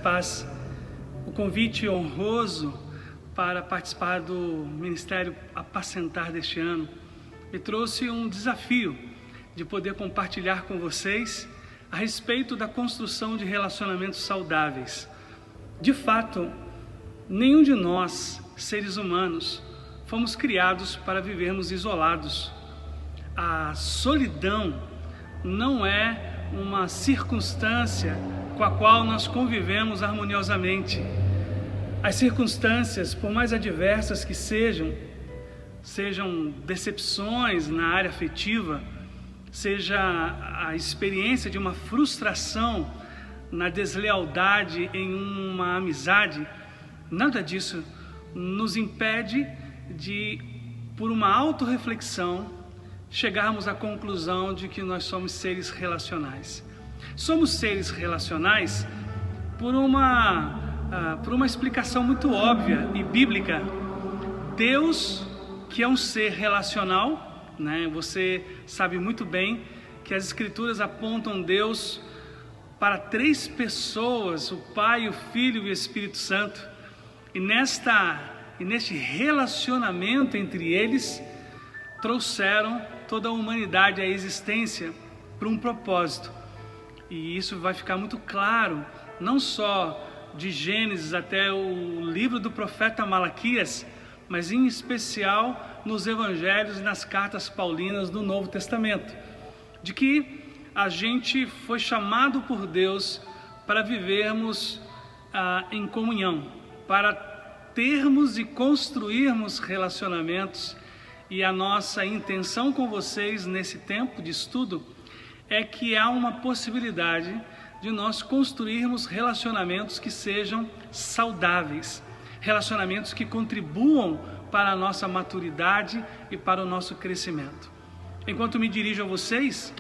paz. O convite honroso para participar do Ministério Apacentar deste ano me trouxe um desafio de poder compartilhar com vocês a respeito da construção de relacionamentos saudáveis. De fato, nenhum de nós, seres humanos, fomos criados para vivermos isolados. A solidão não é uma circunstância com a qual nós convivemos harmoniosamente. As circunstâncias, por mais adversas que sejam decepções na área afetiva, seja a experiência de uma frustração na deslealdade em uma amizade, nada disso nos impede de, por uma autorreflexão, chegarmos à conclusão de que nós somos seres relacionais. Somos seres relacionais por uma explicação muito óbvia e bíblica. Deus, que é um ser relacional, né? Você sabe muito bem que as Escrituras apontam Deus para 3 pessoas, o Pai, o Filho e o Espírito Santo. E neste relacionamento entre eles, trouxeram toda a humanidade à existência por um propósito. E isso vai ficar muito claro, não só de Gênesis até o livro do profeta Malaquias, mas em especial nos evangelhos e nas cartas paulinas do Novo Testamento, de que a gente foi chamado por Deus para vivermos em comunhão, para termos e construirmos relacionamentos. E a nossa intenção com vocês nesse tempo de estudo é que há uma possibilidade de nós construirmos relacionamentos que sejam saudáveis, relacionamentos que contribuam para a nossa maturidade e para o nosso crescimento. Enquanto me dirijo a vocês,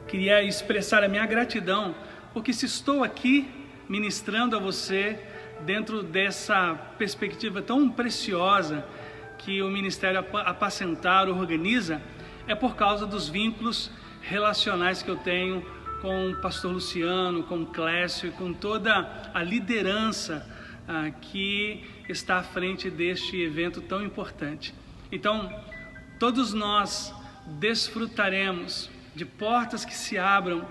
queria expressar a minha gratidão, porque se estou aqui ministrando a você dentro dessa perspectiva tão preciosa que o Ministério Apacentar organiza, é por causa dos vínculos relacionais que eu tenho com o pastor Luciano, com o Clécio e com toda a liderança que está à frente deste evento tão importante. Então, todos nós desfrutaremos de portas que se abram,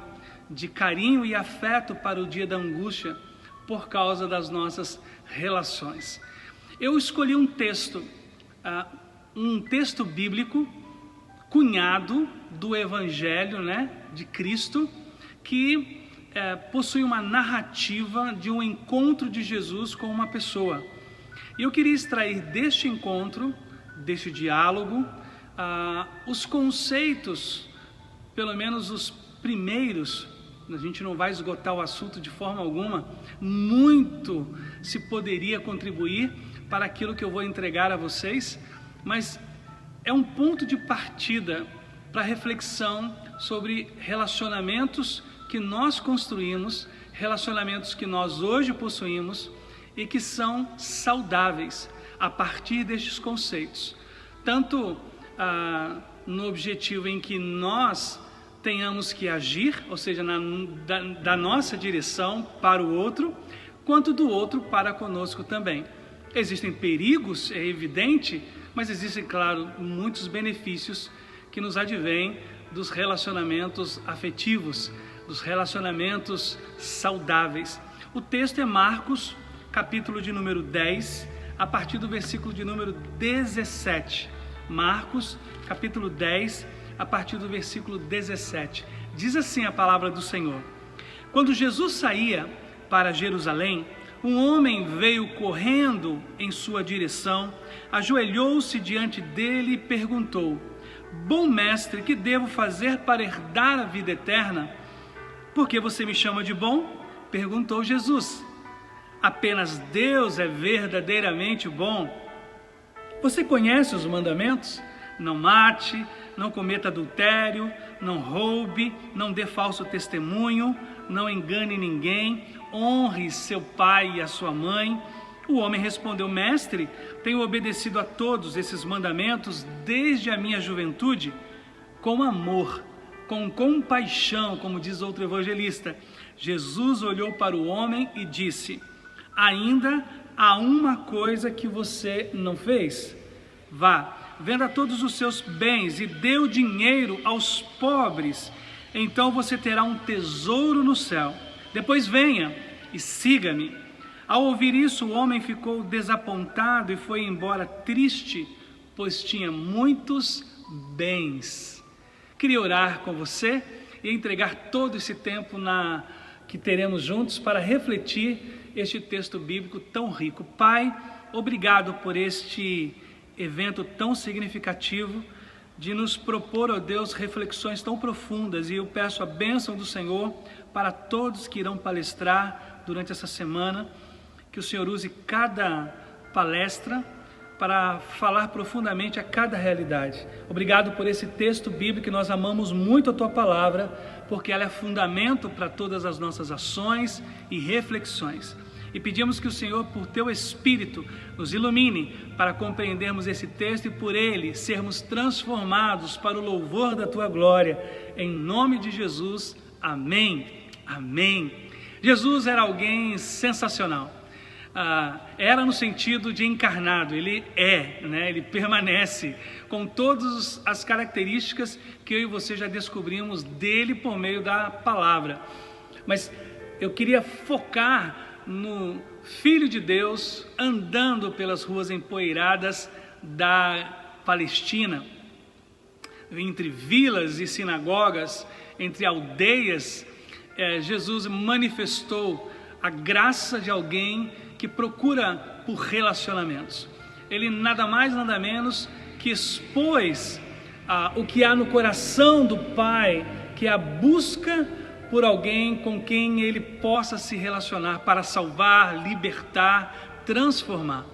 de carinho e afeto para o dia da angústia, por causa das nossas relações. Eu escolhi um texto bíblico, cunhado do Evangelho, de Cristo, que possui uma narrativa de um encontro de Jesus com uma pessoa. E eu queria extrair deste encontro, deste diálogo, os conceitos, pelo menos os primeiros. A gente não vai esgotar o assunto de forma alguma, muito se poderia contribuir para aquilo que eu vou entregar a vocês, mas é um ponto de partida para reflexão sobre relacionamentos que nós construímos, relacionamentos que nós hoje possuímos e que são saudáveis a partir destes conceitos, tanto no objetivo em que nós tenhamos que agir, ou seja, da nossa direção para o outro, quanto do outro para conosco também. Existem perigos, é evidente, mas existem, claro, muitos benefícios que nos advêm dos relacionamentos afetivos, dos relacionamentos saudáveis. O texto é Marcos, capítulo de número 10, a partir do versículo de número 17. Marcos, capítulo 10, a partir do versículo 17. Diz assim a palavra do Senhor: Quando Jesus saía para Jerusalém, um homem veio correndo em sua direção, ajoelhou-se diante dele e perguntou: Bom mestre, que devo fazer para herdar a vida eterna? Por que você me chama de bom? Perguntou Jesus. Apenas Deus é verdadeiramente bom. Você conhece os mandamentos? Não mate, não cometa adultério, não roube, não dê falso testemunho, não engane ninguém, honre seu pai e a sua mãe. O homem respondeu: Mestre, tenho obedecido a todos esses mandamentos desde a minha juventude. Com amor, com compaixão, como diz outro evangelista, Jesus olhou para o homem e disse: ainda há uma coisa que você não fez. Vá, venda todos os seus bens e dê o dinheiro aos pobres, então você terá um tesouro no céu. Depois venha e siga-me. Ao ouvir isso, o homem ficou desapontado e foi embora triste, pois tinha muitos bens. Queria orar com você e entregar todo esse tempo que teremos juntos para refletir este texto bíblico tão rico. Pai, obrigado por este evento tão significativo de nos propor, ó Deus, reflexões tão profundas, e eu peço a bênção do Senhor para todos que irão palestrar durante essa semana, que o Senhor use cada palestra para falar profundamente a cada realidade. Obrigado por esse texto bíblico, que nós amamos muito a Tua Palavra, porque ela é fundamento para todas as nossas ações e reflexões. E pedimos que o Senhor, por Teu Espírito, nos ilumine para compreendermos esse texto e por ele sermos transformados para o louvor da Tua glória. Em nome de Jesus, amém, amém. Jesus era alguém sensacional. Era no sentido de encarnado, ele ele permanece com todas as características que eu e você já descobrimos dele por meio da palavra. Mas eu queria focar no Filho de Deus andando pelas ruas empoeiradas da Palestina, entre vilas e sinagogas, entre aldeias. Jesus manifestou a graça de alguém que procura por relacionamentos. Ele nada mais, nada menos que expôs o que há no coração do Pai, que é a busca por alguém com quem ele possa se relacionar para salvar, libertar, transformar.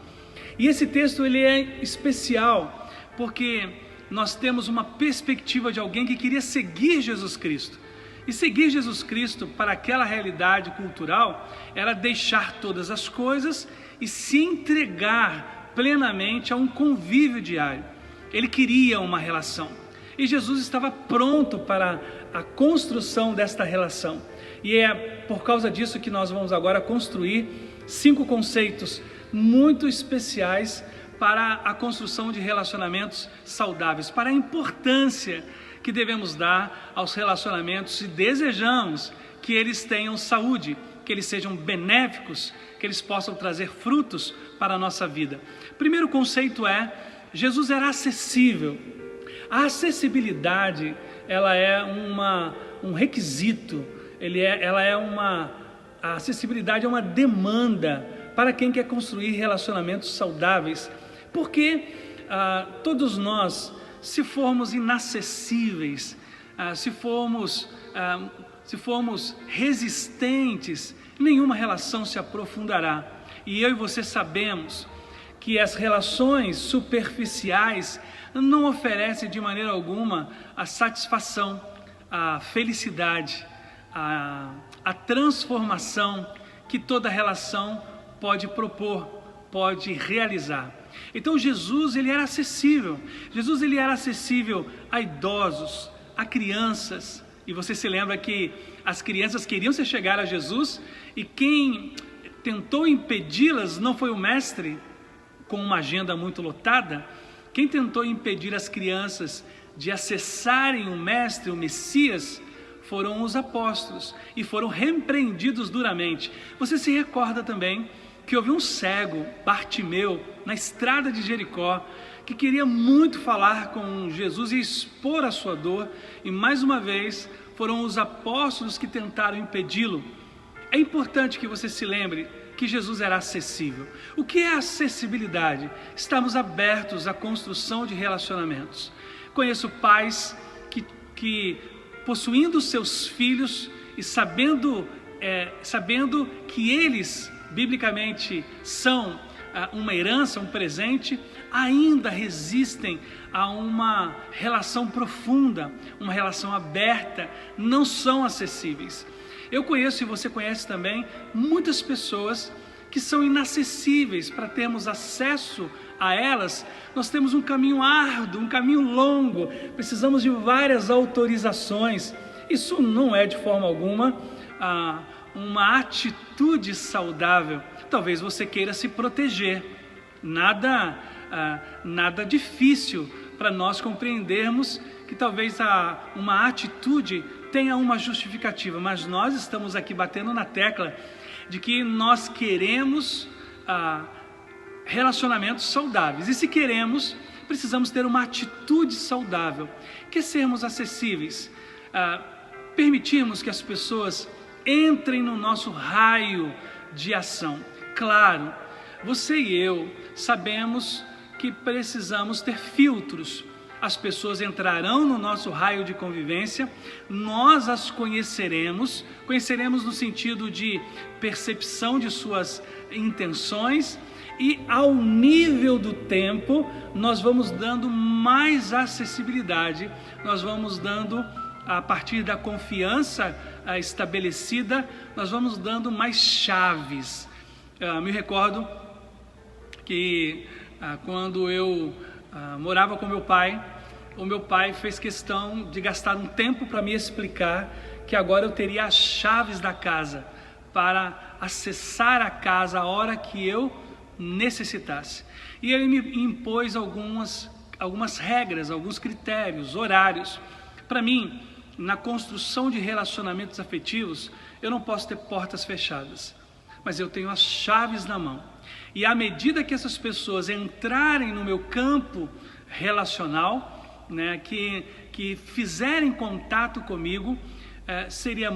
E esse texto ele é especial porque nós temos uma perspectiva de alguém que queria seguir Jesus Cristo. E seguir Jesus Cristo para aquela realidade cultural era deixar todas as coisas e se entregar plenamente a um convívio diário. Ele queria uma relação e Jesus estava pronto para a construção desta relação. E é por causa disso que nós vamos agora construir 5 conceitos muito especiais para a construção de relacionamentos saudáveis, para a importância que devemos dar aos relacionamentos se desejamos que eles tenham saúde, que eles sejam benéficos, que eles possam trazer frutos para a nossa vida. Primeiro conceito Jesus era acessível. A acessibilidade, ela é um requisito, a acessibilidade é uma demanda para quem quer construir relacionamentos saudáveis, porque todos nós, se formos inacessíveis, se formos resistentes, nenhuma relação se aprofundará. E eu e você sabemos que as relações superficiais não oferecem de maneira alguma a satisfação, a felicidade, a transformação que toda relação pode propor, pode realizar. Então Jesus ele era acessível. Jesus ele era acessível a idosos, a crianças. E você se lembra que as crianças queriam se chegar a Jesus e quem tentou impedi-las não foi o mestre com uma agenda muito lotada. Quem tentou impedir as crianças de acessarem o mestre, o Messias, foram os apóstolos e foram repreendidos duramente. Você se recorda também que houve um cego, Bartimeu, na estrada de Jericó, que queria muito falar com Jesus e expor a sua dor, e mais uma vez foram os apóstolos que tentaram impedi-lo. É importante que você se lembre que Jesus era acessível. O que é acessibilidade? Estamos abertos à construção de relacionamentos. Conheço pais que possuindo seus filhos e sabendo que eles biblicamente são uma herança, um presente, ainda resistem a uma relação profunda, uma relação aberta, não são acessíveis. Eu conheço e você conhece também muitas pessoas que são inacessíveis. Para termos acesso a elas, nós temos um caminho árduo, um caminho longo, precisamos de várias autorizações. Isso não é de forma alguma uma atitude saudável, talvez você queira se proteger. Nada difícil para nós compreendermos que talvez uma atitude tenha uma justificativa, mas nós estamos aqui batendo na tecla de que nós queremos relacionamentos saudáveis, e se queremos, precisamos ter uma atitude saudável, que é sermos acessíveis, permitirmos que as pessoas entrem no nosso raio de ação. Claro, você e eu sabemos que precisamos ter filtros. As pessoas entrarão no nosso raio de convivência, nós as conheceremos no sentido de percepção de suas intenções, e ao nível do tempo nós vamos dando mais acessibilidade, nós vamos dando, a partir da confiança estabelecida, nós vamos dando mais chaves. Me recordo que quando eu morava com meu pai, o meu pai fez questão de gastar um tempo para me explicar que agora eu teria as chaves da casa para acessar a casa a hora que eu necessitasse. E ele me impôs algumas regras, alguns critérios, horários. Para mim, na construção de relacionamentos afetivos, eu não posso ter portas fechadas, mas eu tenho as chaves na mão. E à medida que essas pessoas entrarem no meu campo relacional, né, que fizerem contato comigo, seria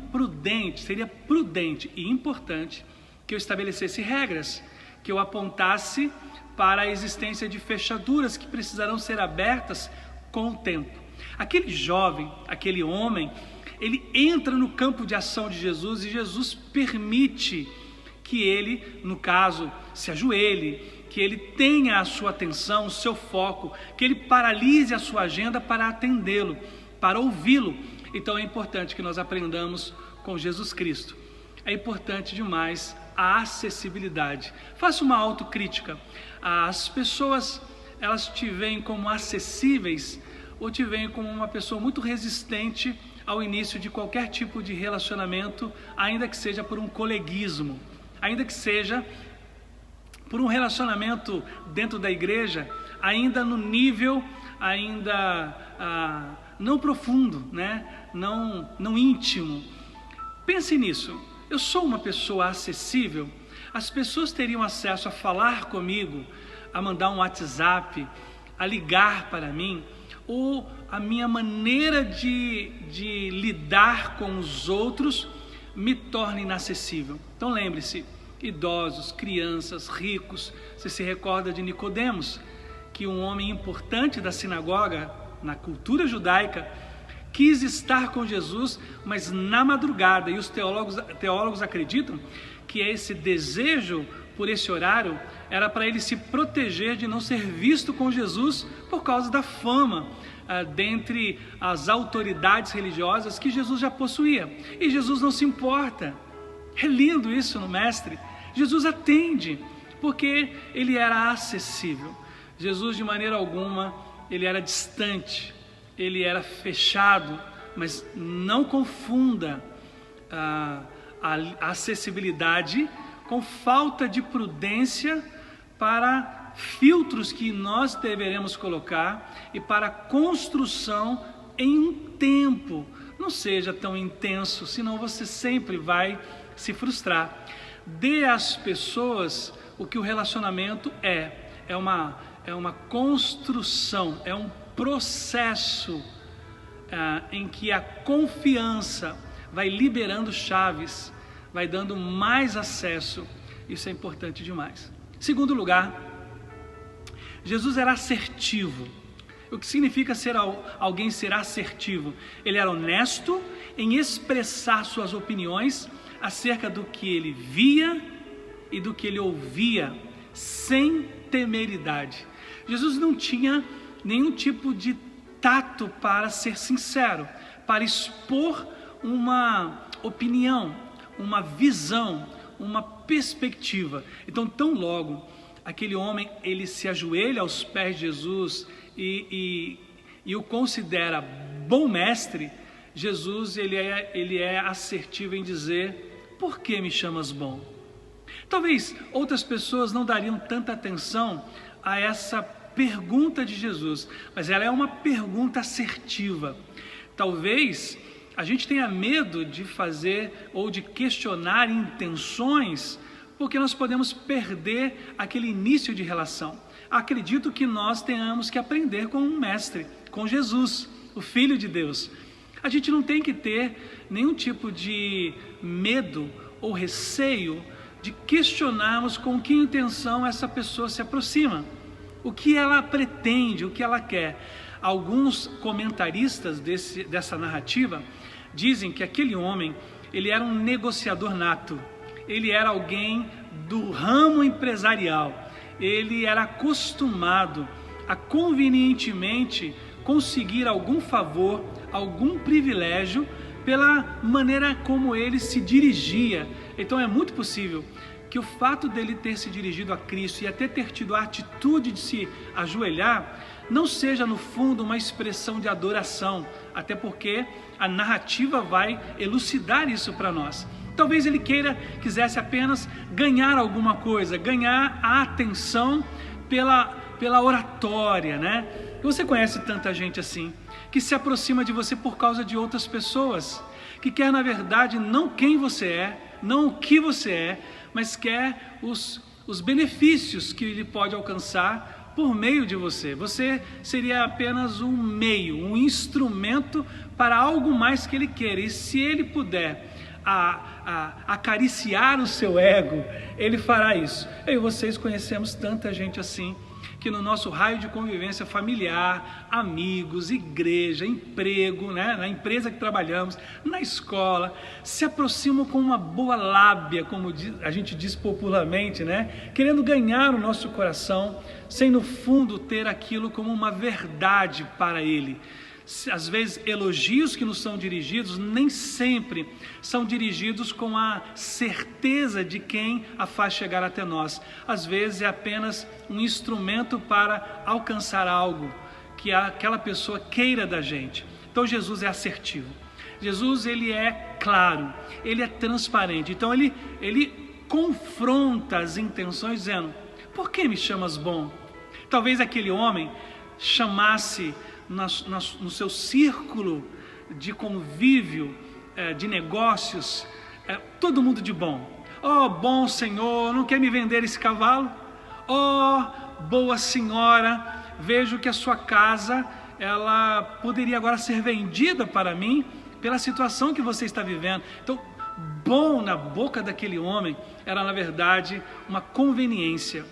prudente e importante que eu estabelecesse regras, que eu apontasse para a existência de fechaduras que precisarão ser abertas com o tempo. Aquele jovem, aquele homem, ele entra no campo de ação de Jesus, e Jesus permite que ele, no caso, se ajoelhe, que ele tenha a sua atenção, o seu foco, que ele paralise a sua agenda para atendê-lo, para ouvi-lo. Então é importante que nós aprendamos com Jesus Cristo. É importante demais a acessibilidade. Faça uma autocrítica. As pessoas, elas te veem como acessíveis ou te veem como uma pessoa muito resistente ao início de qualquer tipo de relacionamento, ainda que seja por um coleguismo, ainda que seja por um relacionamento dentro da igreja, ainda no nível não profundo, né? não íntimo. Pense nisso. Eu sou uma pessoa acessível? As pessoas teriam acesso a falar comigo, a mandar um WhatsApp, a ligar para mim, ou a minha maneira de lidar com os outros me torna inacessível? Então lembre-se, idosos, crianças, ricos. Você se recorda de Nicodemos, que um homem importante da sinagoga, na cultura judaica, quis estar com Jesus, mas na madrugada, e os teólogos acreditam que esse desejo por esse horário era para ele se proteger de não ser visto com Jesus por causa da fama dentre as autoridades religiosas que Jesus já possuía. E Jesus não se importa. É lindo isso no Mestre. Jesus atende, porque ele era acessível. Jesus, de maneira alguma, ele era distante, ele era fechado, mas não confunda a acessibilidade com falta de prudência para filtros que nós deveremos colocar e para construção em um tempo. Não seja tão intenso, senão você sempre vai se frustrar. Dê às pessoas o que o relacionamento é uma construção, é um processo em que a confiança vai liberando chaves, vai dando mais acesso. Isso é importante demais. Segundo lugar, Jesus era assertivo. O que significa alguém ser assertivo? Ele era honesto em expressar suas opiniões acerca do que ele via e do que ele ouvia, sem temeridade. Jesus não tinha nenhum tipo de tato para ser sincero, para expor uma opinião, uma visão, uma perspectiva. Então, tão logo aquele homem ele se ajoelha aos pés de Jesus e o considera bom mestre, Jesus ele é assertivo em dizer: por que me chamas bom? Talvez outras pessoas não dariam tanta atenção a essa pergunta de Jesus, mas ela é uma pergunta assertiva. Talvez a gente tenha medo de fazer ou de questionar intenções, porque nós podemos perder aquele início de relação. Acredito que nós tenhamos que aprender com um mestre, com Jesus, o Filho de Deus. A gente não tem que ter nenhum tipo de medo ou receio de questionarmos com que intenção essa pessoa se aproxima, o que ela pretende, o que ela quer. Alguns comentaristas dessa narrativa dizem que aquele homem, ele era um negociador nato, ele era alguém do ramo empresarial, ele era acostumado a convenientemente conseguir algum favor, algum privilégio pela maneira como ele se dirigia. Então é muito possível que o fato dele ter se dirigido a Cristo e até ter tido a atitude de se ajoelhar não seja no fundo uma expressão de adoração, até porque a narrativa vai elucidar isso para nós. Talvez ele quisesse apenas ganhar alguma coisa, ganhar a atenção pela oratória, né? Você conhece tanta gente assim, que se aproxima de você por causa de outras pessoas, que quer na verdade não quem você é, não o que você é, mas quer os benefícios que ele pode alcançar por meio de você. Você seria apenas um meio, um instrumento para algo mais que ele queira. E se ele puder acariciar o seu ego, ele fará isso. Eu e vocês conhecemos tanta gente assim, que no nosso raio de convivência familiar, amigos, igreja, emprego, né? Na empresa que trabalhamos, na escola, se aproximam com uma boa lábia, como a gente diz popularmente, né? Querendo ganhar o nosso coração, sem no fundo ter aquilo como uma verdade para ele. Às vezes elogios que nos são dirigidos nem sempre são dirigidos com a certeza de quem a faz chegar até nós. Às vezes é apenas um instrumento para alcançar algo que aquela pessoa queira da gente. Então Jesus é assertivo. Jesus ele é claro, ele é transparente. Então ele confronta as intenções dizendo: por que me chamas bom? Talvez aquele homem chamasse no seu círculo de convívio, de negócios, todo mundo de bom. Oh, bom Senhor, não quer me vender esse cavalo? Oh, boa senhora, vejo que a sua casa, ela poderia agora ser vendida para mim pela situação que você está vivendo. Então, bom na boca daquele homem era na verdade uma conveniência.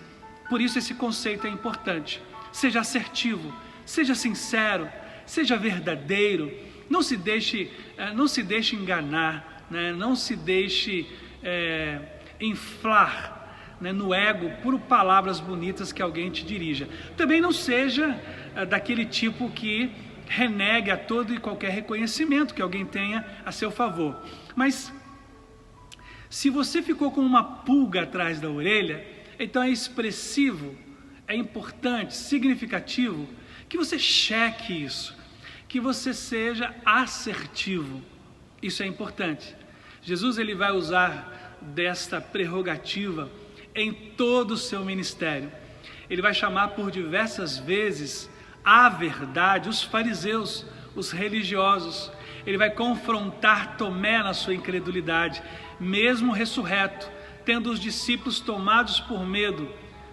Por isso esse conceito é importante. Seja assertivo, seja sincero, seja verdadeiro, não se deixe enganar, né? Não se deixe inflar, né, no ego por palavras bonitas que alguém te dirija. Também não seja daquele tipo que renegue a todo e qualquer reconhecimento que alguém tenha a seu favor. Mas se você ficou com uma pulga atrás da orelha, então é expressivo, é importante, significativo que você cheque isso, que você seja assertivo. Isso é importante. Jesus ele vai usar desta prerrogativa em todo o seu ministério. Ele vai chamar por diversas vezes à verdade os fariseus, os religiosos. Ele vai confrontar Tomé na sua incredulidade, mesmo ressurreto, tendo os discípulos tomados por medo.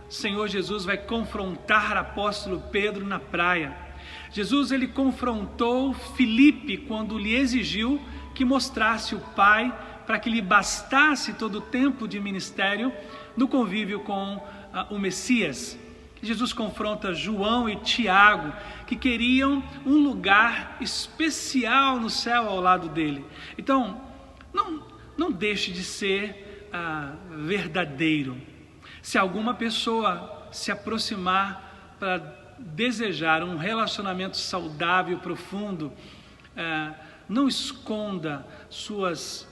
Senhor Jesus vai confrontar o apóstolo Pedro na praia. Jesus ele confrontou Filipe quando lhe exigiu que mostrasse o Pai para que lhe bastasse todo o tempo de ministério no convívio com o Messias. Jesus confronta João e Tiago, que queriam um lugar especial no céu ao lado dele. Então, não deixe de ser verdadeiro. Se alguma pessoa se aproximar para desejar um relacionamento saudável, profundo, não esconda suas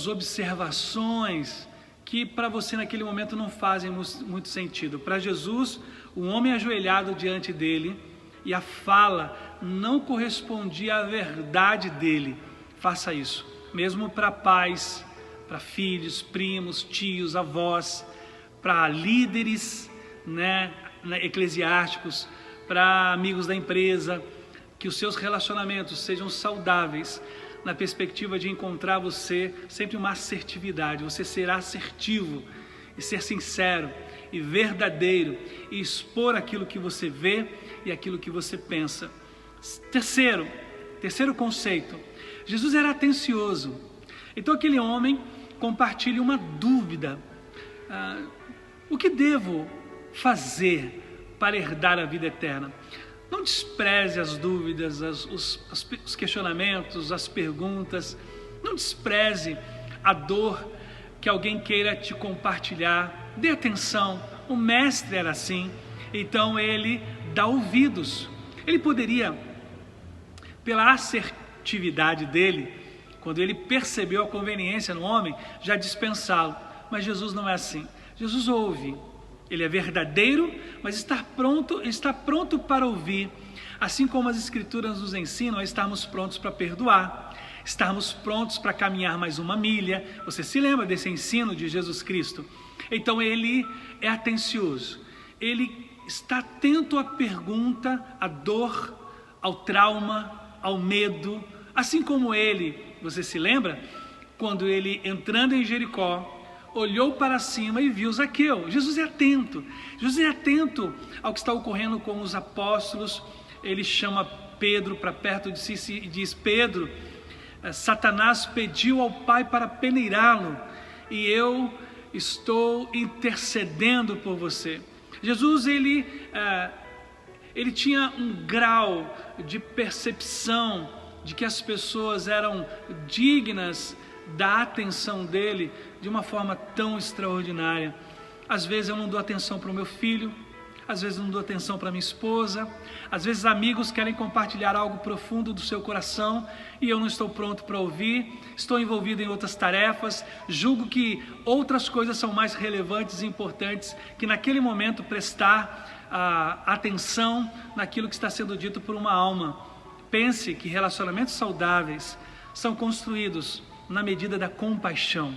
observações que para você naquele momento não fazem muito sentido. Para Jesus, um homem ajoelhado diante dele e a fala não correspondia à verdade dele, faça isso, mesmo para pais, para filhos, primos, tios, avós, para líderes, eclesiásticos, para amigos da empresa, que os seus relacionamentos sejam saudáveis, na perspectiva de encontrar você sempre uma assertividade. Você será assertivo e ser sincero e verdadeiro e expor aquilo que você vê e aquilo que você pensa. Terceiro conceito, Jesus era atencioso. Então aquele homem compartilha uma dúvida: o que devo fazer para herdar a vida eterna? Não despreze as dúvidas, os questionamentos, as perguntas. Não despreze a dor que alguém queira te compartilhar. Dê atenção. O mestre era assim, então ele dá ouvidos. Ele poderia, pela assertividade dele, quando ele percebeu a conveniência no homem, já dispensá-lo. Mas Jesus não é assim. Jesus ouve. Ele é verdadeiro, mas está pronto para ouvir, assim como as Escrituras nos ensinam a estarmos prontos para perdoar, estarmos prontos para caminhar mais uma milha. Você se lembra desse ensino de Jesus Cristo? Então ele é atencioso, ele está atento à pergunta, à dor, ao trauma, ao medo, assim como ele, você se lembra? Quando ele, entrando em Jericó, olhou para cima e viu Zaqueu. Jesus é atento ao que está ocorrendo com os apóstolos. Ele chama Pedro para perto de si e diz: Pedro, Satanás pediu ao Pai para peneirá-lo, e eu estou intercedendo por você. Jesus, ele tinha um grau de percepção de que as pessoas eram dignas da atenção dele de uma forma tão extraordinária. Às vezes eu não dou atenção para o meu filho, às vezes eu não dou atenção para minha esposa, às vezes amigos querem compartilhar algo profundo do seu coração e eu não estou pronto para ouvir, estou envolvido em outras tarefas, julgo que outras coisas são mais relevantes e importantes que naquele momento prestar atenção naquilo que está sendo dito por uma alma. Pense que relacionamentos saudáveis são construídos na medida da compaixão.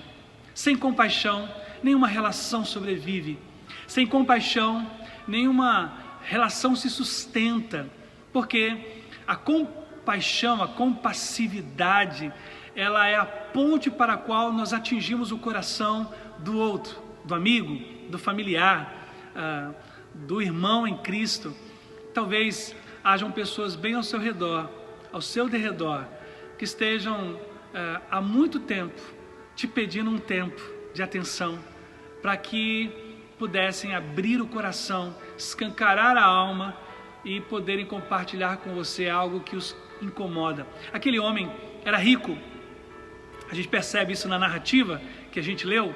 Sem compaixão, nenhuma relação sobrevive. Sem compaixão, nenhuma relação se sustenta. Porque a compaixão, a compassividade, ela é a ponte para a qual nós atingimos o coração do outro, do amigo, do familiar, do irmão em Cristo. Talvez hajam pessoas bem ao seu redor, ao seu derredor, que estejam há muito tempo te pedindo um tempo de atenção, para que pudessem abrir o coração, escancarar a alma e poderem compartilhar com você algo que os incomoda. Aquele homem era rico, a gente percebe isso na narrativa que a gente leu.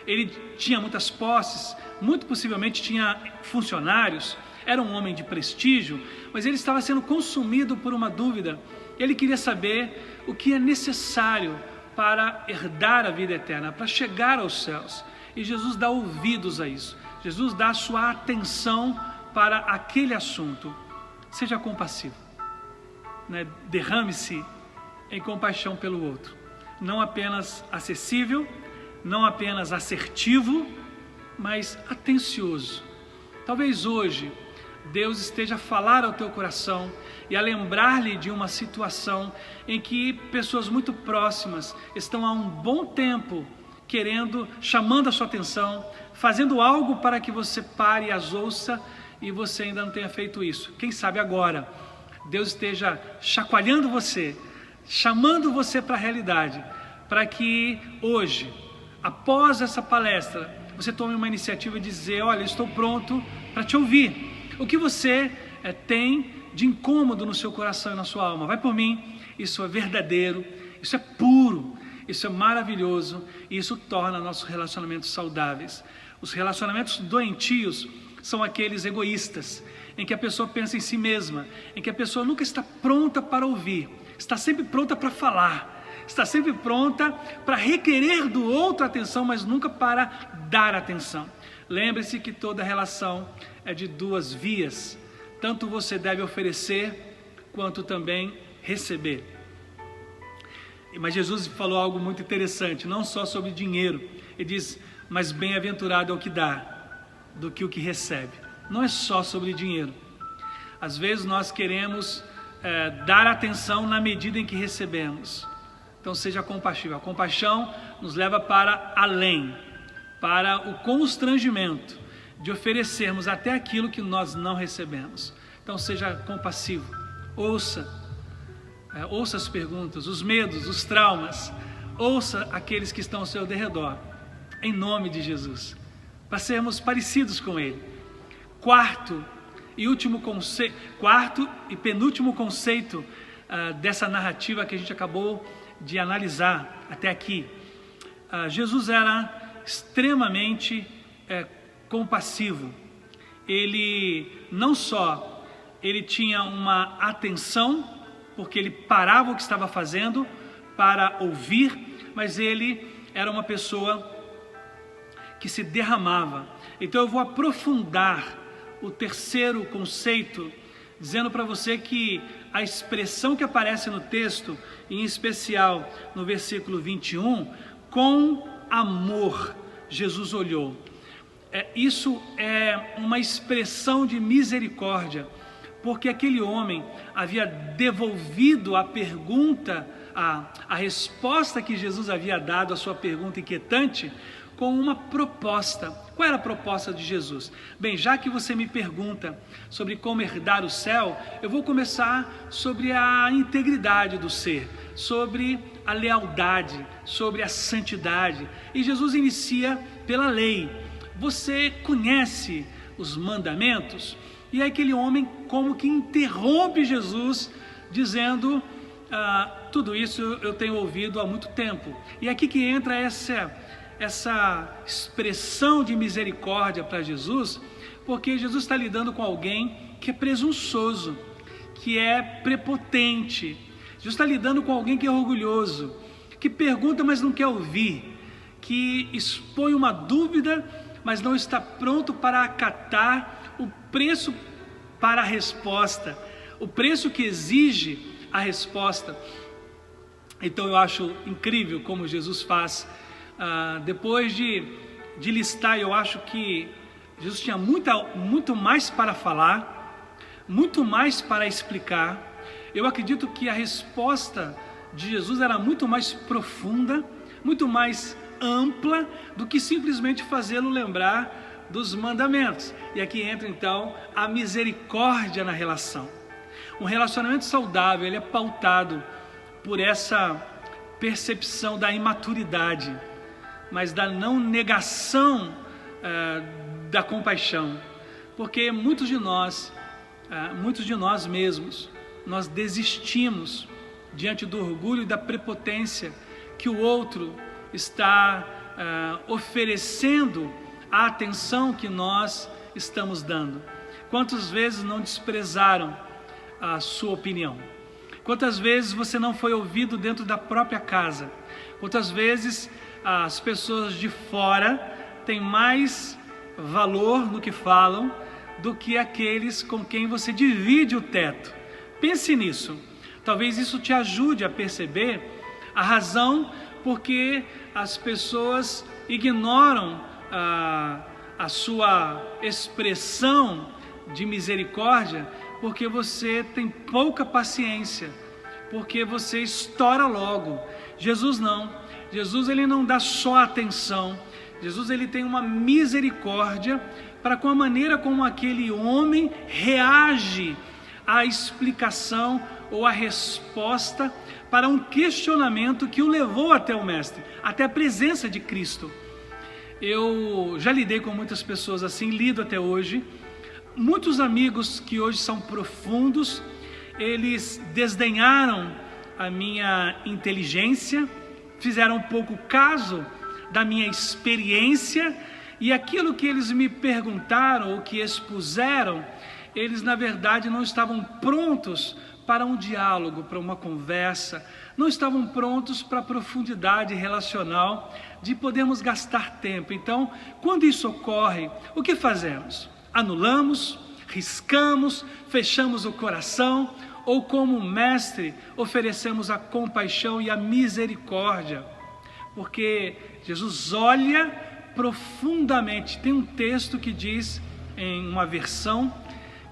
Ele tinha muitas posses, muito possivelmente tinha funcionários, era um homem de prestígio, mas ele estava sendo consumido por uma dúvida. Ele queria saber o que é necessário para herdar a vida eterna, para chegar aos céus. E Jesus dá ouvidos a isso. Jesus dá a sua atenção para aquele assunto. Seja compassivo, derrame-se em compaixão pelo outro. Não apenas acessível, não apenas assertivo, mas atencioso. Talvez hoje Deus esteja a falar ao teu coração e a lembrar-lhe de uma situação em que pessoas muito próximas estão há um bom tempo chamando a sua atenção, fazendo algo para que você pare e as ouça, e você ainda não tenha feito isso. Quem sabe agora Deus esteja chacoalhando você, chamando você para a realidade, para que hoje, após essa palestra, você tome uma iniciativa de dizer: olha, estou pronto para te ouvir. O que você tem de incômodo no seu coração e na sua alma, vai por mim. Isso é verdadeiro, isso é puro, isso é maravilhoso, e isso torna nossos relacionamentos saudáveis. Os relacionamentos doentios são aqueles egoístas, em que a pessoa pensa em si mesma, em que a pessoa nunca está pronta para ouvir, está sempre pronta para falar, está sempre pronta para requerer do outro atenção, mas nunca para dar atenção. Lembre-se que toda relação é de duas vias. tanto você deve oferecer, quanto também receber. Mas Jesus falou algo muito interessante, não só sobre dinheiro. Ele diz, mas bem-aventurado é o que dá, do que o que recebe. Não é só sobre dinheiro. Às vezes nós queremos dar atenção na medida em que recebemos. Então seja compassivo. A compaixão nos leva para além, para o constrangimento de oferecermos até aquilo que nós não recebemos. Então seja compassivo, ouça as perguntas, os medos, os traumas, ouça aqueles que estão ao seu derredor, em nome de Jesus, para sermos parecidos com Ele. Quarto e penúltimo conceito dessa narrativa que a gente acabou de analisar até aqui. Jesus era extremamente compassivo. Ele não só tinha uma atenção, porque ele parava o que estava fazendo para ouvir, mas ele era uma pessoa que se derramava. Então eu vou aprofundar o terceiro conceito, dizendo para você que a expressão que aparece no texto, em especial no versículo 21, com amor Jesus olhou. Isso é uma expressão de misericórdia, porque aquele homem havia devolvido a pergunta, a resposta que Jesus havia dado à sua pergunta inquietante, com uma proposta. Qual era a proposta de Jesus? Bem, já que você me pergunta sobre como herdar o céu, eu vou começar sobre a integridade do ser, sobre a lealdade, sobre a santidade. E Jesus inicia pela lei. Você conhece os mandamentos? E aí aquele homem como que interrompe Jesus, dizendo, tudo isso eu tenho ouvido há muito tempo. E aqui que entra essa expressão de misericórdia para Jesus, porque Jesus está lidando com alguém que é presunçoso, que é prepotente. Jesus está lidando com alguém que é orgulhoso, que pergunta, mas não quer ouvir, que expõe uma dúvida, mas não está pronto para acatar o preço para a resposta, o preço que exige a resposta. Então eu acho incrível como Jesus faz. Depois de listar, eu acho que Jesus tinha muito mais para falar, muito mais para explicar. Eu acredito que a resposta de Jesus era muito mais profunda, muito mais ampla do que simplesmente fazê-lo lembrar dos mandamentos. E aqui entra então a misericórdia na relação. Um relacionamento saudável, ele é pautado por essa percepção da imaturidade, mas da não negação da compaixão, porque muitos de nós mesmos, nós desistimos diante do orgulho e da prepotência que o outro está oferecendo a atenção que nós estamos dando. Quantas vezes não desprezaram a sua opinião? Quantas vezes você não foi ouvido dentro da própria casa? Quantas vezes as pessoas de fora têm mais valor no que falam do que aqueles com quem você divide o teto? Pense nisso. Talvez isso te ajude a perceber a razão porque as pessoas ignoram a sua expressão de misericórdia, porque você tem pouca paciência, porque você estoura logo. Jesus não. Jesus, ele não dá só atenção. Jesus, ele tem uma misericórdia para com a maneira como aquele homem reage à explicação ou à resposta para um questionamento que o levou até o Mestre, até a presença de Cristo. Eu já lidei com muitas pessoas assim, lido até hoje. Muitos amigos que hoje são profundos, eles desdenharam a minha inteligência, fizeram pouco caso da minha experiência, e aquilo que eles me perguntaram ou que expuseram, eles na verdade não estavam prontos para um diálogo, para uma conversa, não estavam prontos para a profundidade relacional de podermos gastar tempo. Então, quando isso ocorre, o que fazemos? Anulamos, riscamos, fechamos o coração, ou como mestre, oferecemos a compaixão e a misericórdia, porque Jesus olha profundamente. Tem um texto que diz, em uma versão,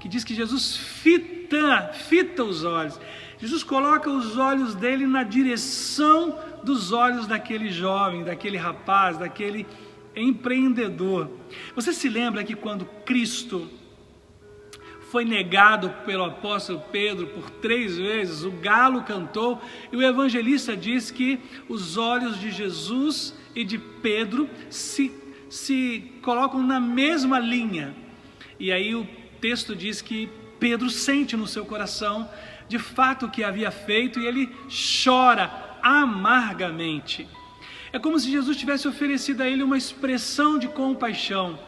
que diz que Jesus fita os olhos. Jesus coloca os olhos dele na direção dos olhos daquele jovem, daquele rapaz, daquele empreendedor. Você se lembra que quando Cristo foi negado pelo apóstolo Pedro por 3 vezes, o galo cantou, e o evangelista diz que os olhos de Jesus e de Pedro se colocam na mesma linha. E aí o texto diz que Pedro sente no seu coração de fato o que havia feito e ele chora amargamente. É como se Jesus tivesse oferecido a ele uma expressão de compaixão,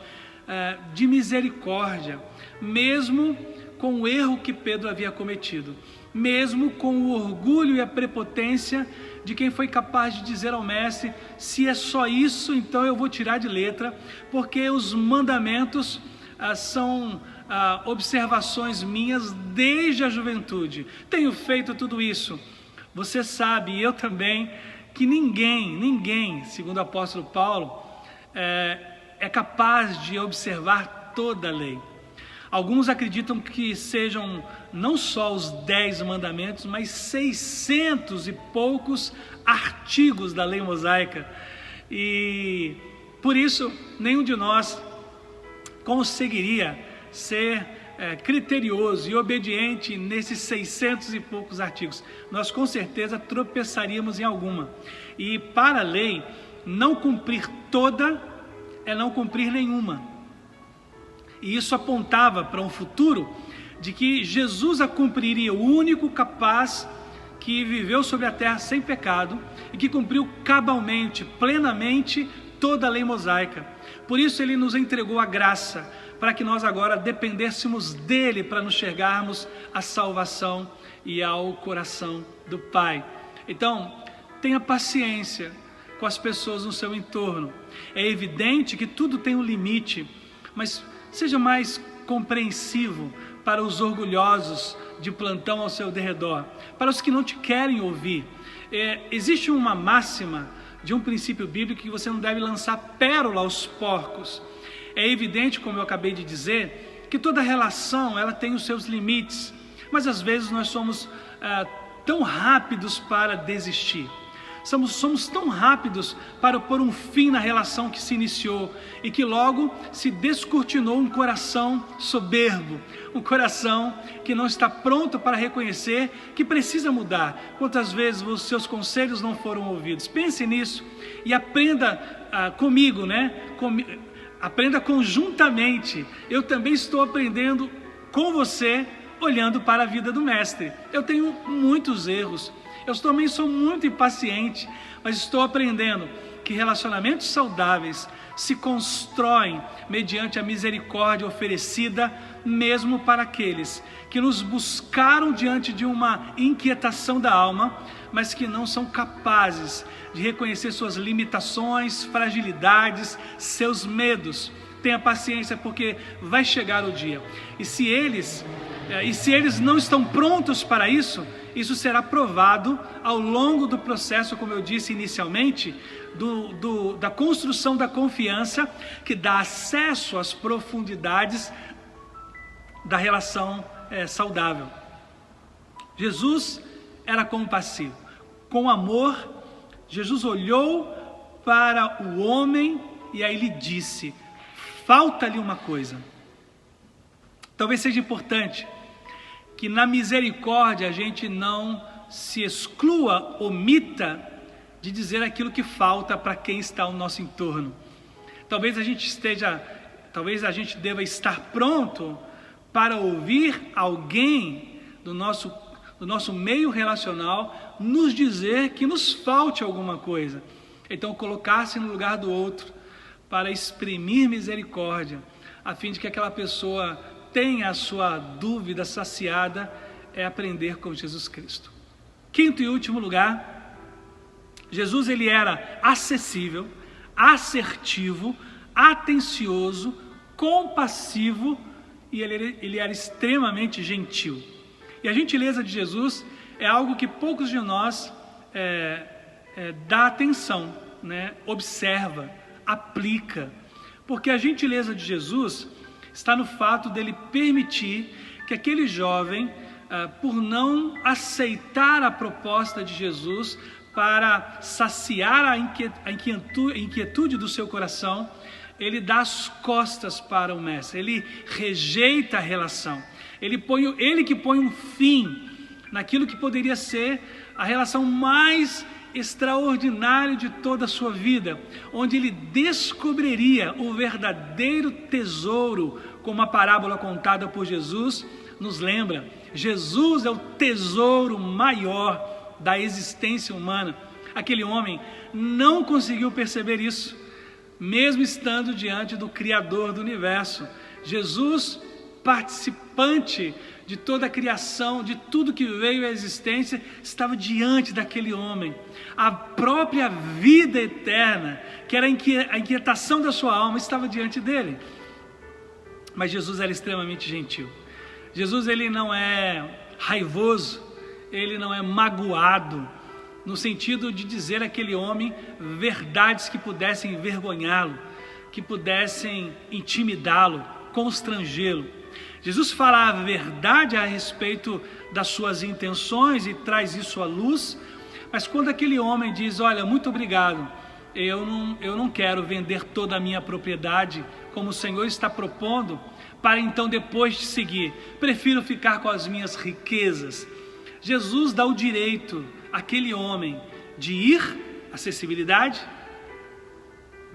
de misericórdia, mesmo com o erro que Pedro havia cometido, mesmo com o orgulho e a prepotência de quem foi capaz de dizer ao mestre: se é só isso, então eu vou tirar de letra, porque os mandamentos são observações minhas desde a juventude, tenho feito tudo isso. Você sabe, e eu também, que ninguém, segundo o apóstolo Paulo, é capaz de observar toda a lei. Alguns acreditam que sejam não só os 10 mandamentos, mas 600 e poucos artigos da lei mosaica. E por isso, nenhum de nós conseguiria ser criterioso e obediente nesses 600 e poucos artigos. Nós com certeza tropeçaríamos em alguma. E para a lei, não cumprir toda é não cumprir nenhuma. E isso apontava para um futuro de que Jesus a cumpriria, o único capaz que viveu sobre a terra sem pecado e que cumpriu cabalmente, plenamente toda a lei mosaica. Por isso ele nos entregou a graça, para que nós agora dependêssemos dele para nos chegarmos à salvação e ao coração do Pai. Então, tenha paciência com as pessoas no seu entorno. É evidente que tudo tem um limite, mas seja mais compreensivo para os orgulhosos de plantão ao seu derredor, para os que não te querem ouvir. Existe uma máxima de um princípio bíblico que você não deve lançar pérola aos porcos. É evidente, como eu acabei de dizer, que toda relação ela tem os seus limites, mas às vezes nós somos tão rápidos para desistir. Somos tão rápidos para pôr um fim na relação que se iniciou e que logo se descortinou um coração soberbo, um coração que não está pronto para reconhecer que precisa mudar. Quantas vezes os seus conselhos não foram ouvidos? Pense nisso e aprenda comigo, né? Aprenda conjuntamente. Eu também estou aprendendo com você, olhando para a vida do mestre. Eu tenho muitos erros. Eu também sou muito impaciente, mas estou aprendendo que relacionamentos saudáveis se constroem mediante a misericórdia oferecida mesmo para aqueles que nos buscaram diante de uma inquietação da alma, mas que não são capazes de reconhecer suas limitações, fragilidades, seus medos. Tenha paciência, porque vai chegar o dia. E se eles não estão prontos para isso, isso será provado ao longo do processo, como eu disse inicialmente, da construção da confiança que dá acesso às profundidades da relação saudável. Jesus era compassivo. Com amor, Jesus olhou para o homem e aí lhe disse: falta-lhe uma coisa. Talvez seja importante que na misericórdia a gente não se exclua, omita de dizer aquilo que falta para quem está ao nosso entorno. Talvez a gente deva estar pronto para ouvir alguém do nosso meio relacional nos dizer que nos falte alguma coisa. Então colocar-se no lugar do outro para exprimir misericórdia, a fim de que aquela pessoa tenha a sua dúvida saciada, é aprender com Jesus Cristo. Quinto e último lugar, Jesus ele era acessível, assertivo, atencioso, compassivo e ele era extremamente gentil. E a gentileza de Jesus é algo que poucos de nós dá atenção, né? Observa, aplica, porque a gentileza de Jesus está no fato dele permitir que aquele jovem, por não aceitar a proposta de Jesus para saciar a inquietude do seu coração, ele dá as costas para o mestre, ele rejeita a relação, ele que põe um fim naquilo que poderia ser a relação mais extraordinária de toda a sua vida, onde ele descobriria o verdadeiro tesouro, como a parábola contada por Jesus nos lembra. Jesus é o tesouro maior da existência humana. Aquele homem não conseguiu perceber isso, mesmo estando diante do Criador do universo. Jesus, participante de toda a criação, de tudo que veio à existência, estava diante daquele homem. A própria vida eterna, que era a inquietação da sua alma, estava diante dele. Mas Jesus era extremamente gentil. Jesus, ele não é raivoso, ele não é magoado, no sentido de dizer àquele homem verdades que pudessem envergonhá-lo, que pudessem intimidá-lo, constrangê-lo. Jesus fala a verdade a respeito das suas intenções e traz isso à luz, mas quando aquele homem diz: olha, muito obrigado, eu não quero vender toda a minha propriedade, como o Senhor está propondo, para então depois te seguir, prefiro ficar com as minhas riquezas. Jesus dá o direito àquele homem de ir, acessibilidade,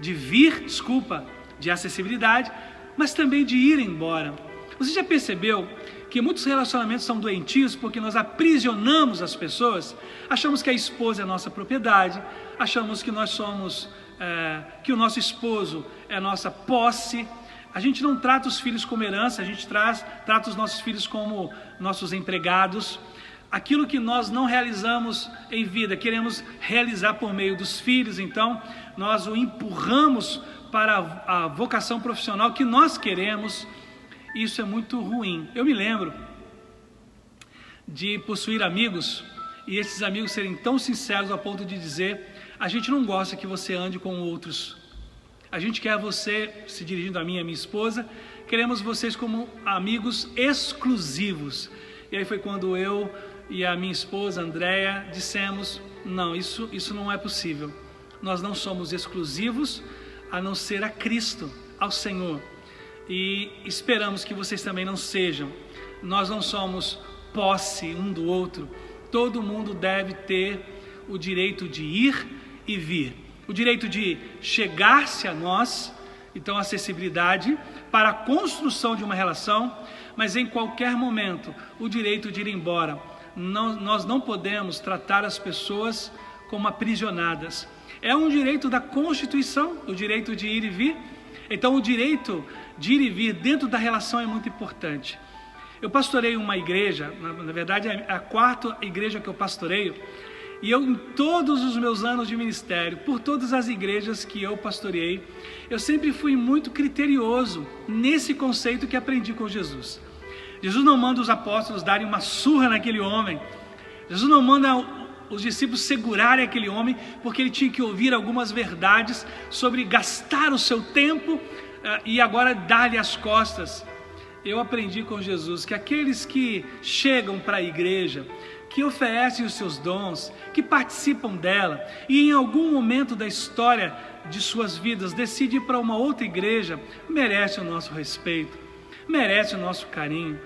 de acessibilidade, mas também de ir embora. Você já percebeu que muitos relacionamentos são doentios porque nós aprisionamos as pessoas? Achamos que a esposa é a nossa propriedade, achamos que nós somos, que o nosso esposo é a nossa posse. A gente não trata os filhos como herança, a gente trata os nossos filhos como nossos empregados. Aquilo que nós não realizamos em vida, queremos realizar por meio dos filhos, então nós o empurramos para a vocação profissional que nós queremos. Isso é muito ruim. Eu me lembro de possuir amigos e esses amigos serem tão sinceros ao ponto de dizer: a gente não gosta que você ande com outros, a gente quer você, se dirigindo a mim e a minha esposa, queremos vocês como amigos exclusivos. E aí foi quando eu e a minha esposa Andréia dissemos: não, isso não é possível, nós não somos exclusivos a não ser a Cristo, ao Senhor, e esperamos que vocês também não sejam. Nós não somos posse um do outro, todo mundo deve ter o direito de ir e vir, o direito de chegar-se a nós, então acessibilidade para a construção de uma relação, mas em qualquer momento o direito de ir embora. Nós não podemos tratar as pessoas como aprisionadas. É um direito da Constituição, o direito de ir e vir. Então o direito de ir e vir dentro da relação é muito importante. Eu pastorei uma igreja, na verdade é a quarta igreja que eu pastoreio, e eu, em todos os meus anos de ministério, por todas as igrejas que eu pastoreei, eu sempre fui muito criterioso nesse conceito que aprendi com Jesus. Jesus não manda os apóstolos darem uma surra naquele homem, Jesus não manda os discípulos segurarem aquele homem, porque ele tinha que ouvir algumas verdades sobre gastar o seu tempo e agora dar-lhe as costas. Eu aprendi com Jesus que aqueles que chegam para a igreja, que oferecem os seus dons, que participam dela e em algum momento da história de suas vidas decidem ir para uma outra igreja, merece o nosso respeito, merece o nosso carinho.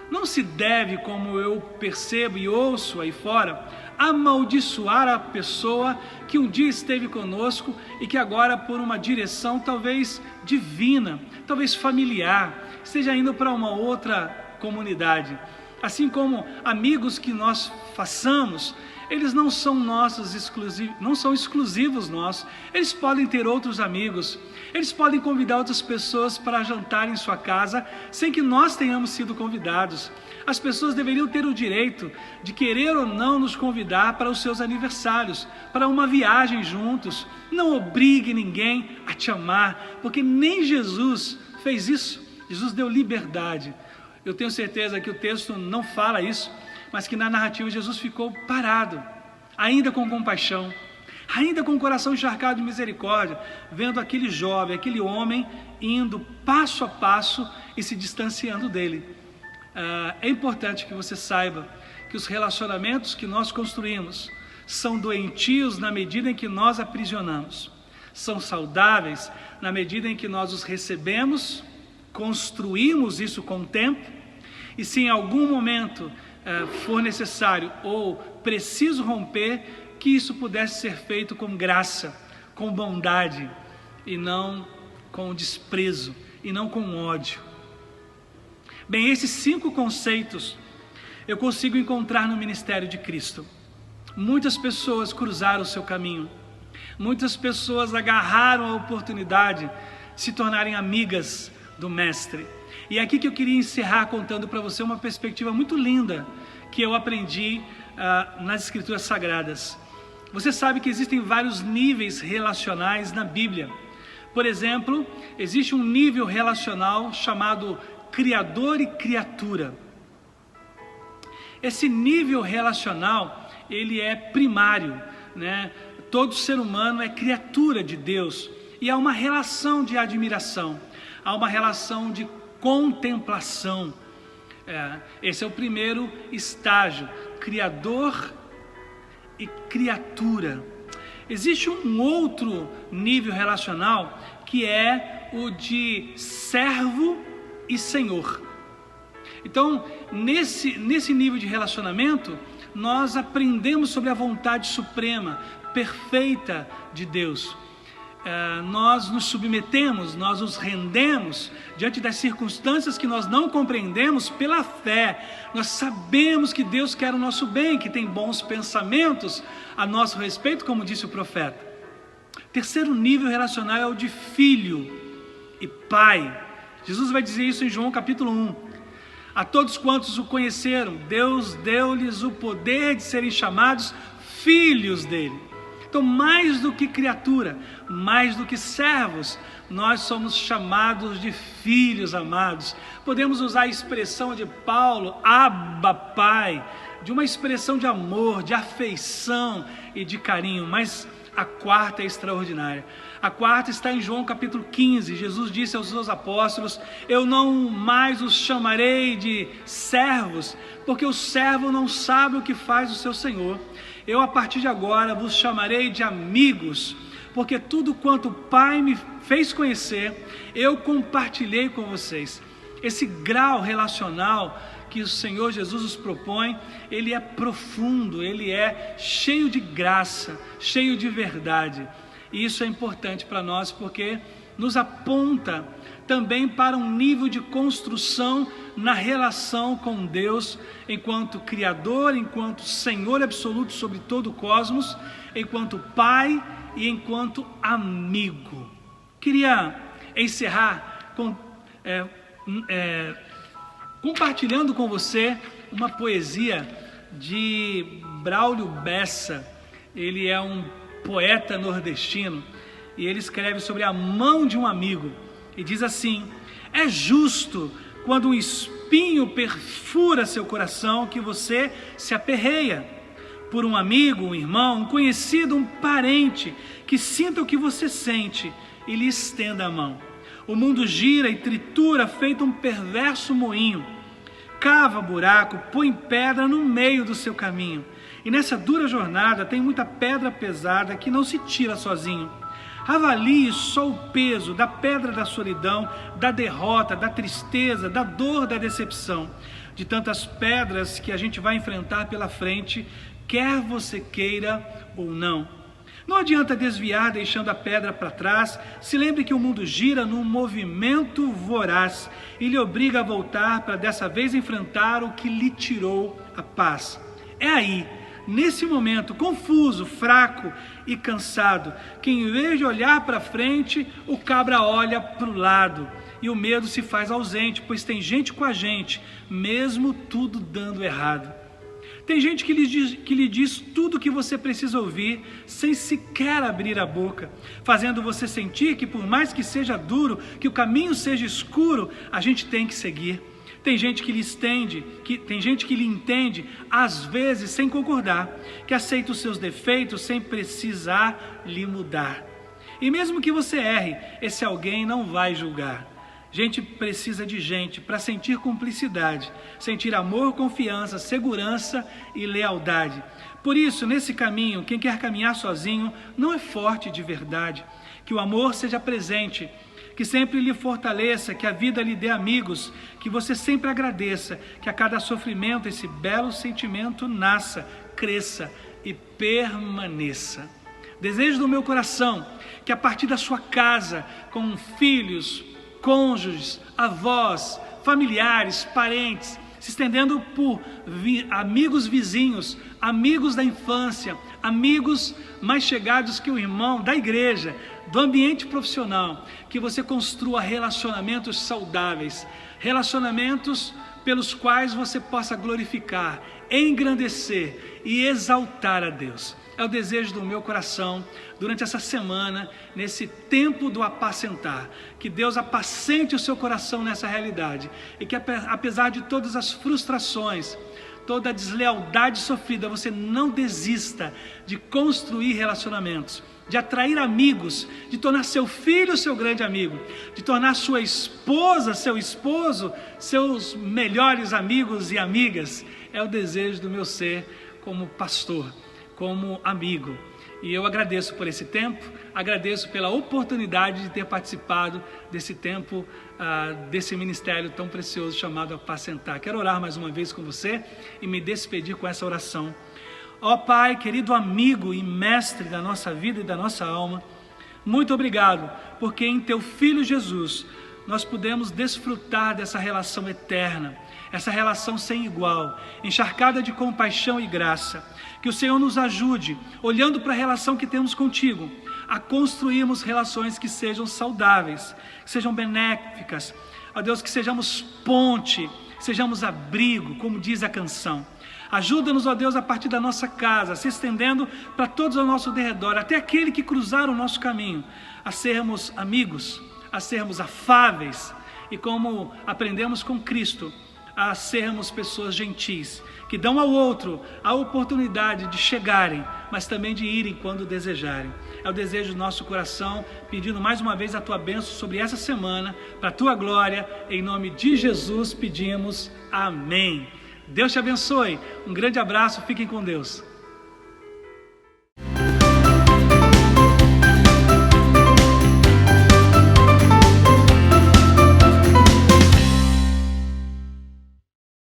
Não se deve, como eu percebo e ouço aí fora, amaldiçoar a pessoa que um dia esteve conosco e que agora, por uma direção talvez divina, talvez familiar, esteja indo para uma outra comunidade. Assim como amigos que nós façamos, eles não são nossos exclusivos, não são exclusivos nossos. Eles podem ter outros amigos, eles podem convidar outras pessoas para jantar em sua casa sem que nós tenhamos sido convidados. As pessoas deveriam ter o direito de querer ou não nos convidar para os seus aniversários, para uma viagem juntos. Não obrigue ninguém a te amar, porque nem Jesus fez isso. Jesus deu liberdade. Eu tenho certeza que o texto não fala isso, mas que na narrativa Jesus ficou parado, ainda com compaixão, ainda com o coração encharcado de misericórdia, vendo aquele jovem, aquele homem indo passo a passo e se distanciando dele. É importante que você saiba que os relacionamentos que nós construímos são doentios na medida em que nós aprisionamos, são saudáveis na medida em que nós os recebemos, construímos isso com o tempo, e se em algum momento for necessário ou preciso romper, que isso pudesse ser feito com graça, com bondade, e não com desprezo, e não com ódio. Bem, esses 5 conceitos eu consigo encontrar no ministério de Cristo. Muitas pessoas cruzaram o seu caminho, muitas pessoas agarraram a oportunidade de se tornarem amigas do Mestre. E é aqui que eu queria encerrar contando para você uma perspectiva muito linda que eu aprendi nas Escrituras Sagradas. Você sabe que existem vários níveis relacionais na Bíblia. Por exemplo, existe um nível relacional chamado Criador e criatura. Esse nível relacional, ele é primário, né? Todo ser humano é criatura de Deus e há uma relação de admiração, há uma relação de contemplação. Esse é o primeiro estágio, criador e criatura. Existe um outro nível relacional que é o de servo e senhor. Então, nesse nível de relacionamento, nós aprendemos sobre a vontade suprema, perfeita de Deus. Nós nos submetemos, nós nos rendemos diante das circunstâncias que nós não compreendemos pela fé. Nós sabemos que Deus quer o nosso bem, que tem bons pensamentos a nosso respeito, como disse o profeta. Terceiro nível relacional é o de filho e pai. Jesus vai dizer isso em João capítulo 1. A todos quantos o conheceram, Deus deu-lhes o poder de serem chamados filhos dele. Então, mais do que criatura, mais do que servos, nós somos chamados de filhos amados. Podemos usar a expressão de Paulo, Abba, Pai, de uma expressão de amor, de afeição e de carinho, mas a quarta é extraordinária. A quarta está em João capítulo 15. Jesus disse aos seus apóstolos: eu não mais os chamarei de servos, porque o servo não sabe o que faz o seu senhor. Eu a partir de agora vos chamarei de amigos, porque tudo quanto o Pai me fez conhecer, eu compartilhei com vocês. Esse grau relacional que o Senhor Jesus nos propõe, ele é profundo, ele é cheio de graça, cheio de verdade. E isso é importante para nós porque nos aponta também para um nível de construção na relação com Deus, enquanto Criador, enquanto Senhor absoluto sobre todo o cosmos, enquanto Pai e enquanto amigo. Queria encerrar compartilhando com você uma poesia de Braulio Bessa. Ele é um poeta nordestino e ele escreve sobre a mão de um amigo e diz assim: é justo quando um espinho perfura seu coração que você se aperreia por um amigo, um irmão, um conhecido, um parente que sinta o que você sente e lhe estenda a mão. O mundo gira e tritura feito um perverso moinho, cava buraco, põe pedra no meio do seu caminho, e nessa dura jornada tem muita pedra pesada que não se tira sozinho. Avalie só o peso da pedra da solidão, da derrota, da tristeza, da dor, da decepção, de tantas pedras que a gente vai enfrentar pela frente, quer você queira ou não. Não adianta desviar deixando a pedra para trás. Se lembre que o mundo gira num movimento voraz e lhe obriga a voltar para dessa vez enfrentar o que lhe tirou a paz. É aí, nesse momento confuso, fraco e cansado, que em vez de olhar para frente, o cabra olha para o lado e o medo se faz ausente, pois tem gente com a gente, mesmo tudo dando errado. Tem gente que lhe diz tudo o que você precisa ouvir, sem sequer abrir a boca, fazendo você sentir que, por mais que seja duro, que o caminho seja escuro, a gente tem que seguir. Tem gente que lhe entende, às vezes sem concordar, que aceita os seus defeitos sem precisar lhe mudar. E mesmo que você erre, esse alguém não vai julgar. Gente precisa de gente para sentir cumplicidade, sentir amor, confiança, segurança e lealdade. Por isso, nesse caminho, quem quer caminhar sozinho não é forte de verdade. Que o amor seja presente, que sempre lhe fortaleça, que a vida lhe dê amigos, que você sempre agradeça, que a cada sofrimento esse belo sentimento nasça, cresça e permaneça. Desejo do meu coração que a partir da sua casa, com filhos, cônjuges, avós, familiares, parentes, se estendendo por amigos vizinhos, amigos da infância, amigos mais chegados que o irmão da igreja, do ambiente profissional, que você construa relacionamentos saudáveis, relacionamentos pelos quais você possa glorificar, engrandecer e exaltar a Deus. É o desejo do meu coração, durante essa semana, nesse tempo do apacentar, que Deus apacente o seu coração nessa realidade, e que apesar de todas as frustrações, toda a deslealdade sofrida, você não desista de construir relacionamentos, de atrair amigos, de tornar seu filho seu grande amigo, de tornar sua esposa, seu esposo, seus melhores amigos e amigas. É o desejo do meu ser como pastor, como amigo. E eu agradeço por esse tempo, agradeço pela oportunidade de ter participado desse tempo, desse ministério tão precioso chamado Apacentar. Quero orar mais uma vez com você e me despedir com essa oração. Ó Pai, querido amigo e mestre da nossa vida e da nossa alma, muito obrigado, porque em Teu Filho Jesus nós podemos desfrutar dessa relação eterna, essa relação sem igual, encharcada de compaixão e graça. Que o Senhor nos ajude, olhando para a relação que temos contigo, a construirmos relações que sejam saudáveis, que sejam benéficas. Ó Deus, que sejamos ponte, sejamos abrigo, como diz a canção. Ajuda-nos, ó Deus, a partir da nossa casa, se estendendo para todos ao nosso derredor, até aquele que cruzar o nosso caminho, a sermos amigos, a sermos afáveis e, como aprendemos com Cristo, a sermos pessoas gentis, que dão ao outro a oportunidade de chegarem, mas também de irem quando desejarem. É o desejo do nosso coração, pedindo mais uma vez a Tua bênção sobre essa semana, para a Tua glória, em nome de Jesus pedimos, amém. Deus te abençoe, um grande abraço, fiquem com Deus.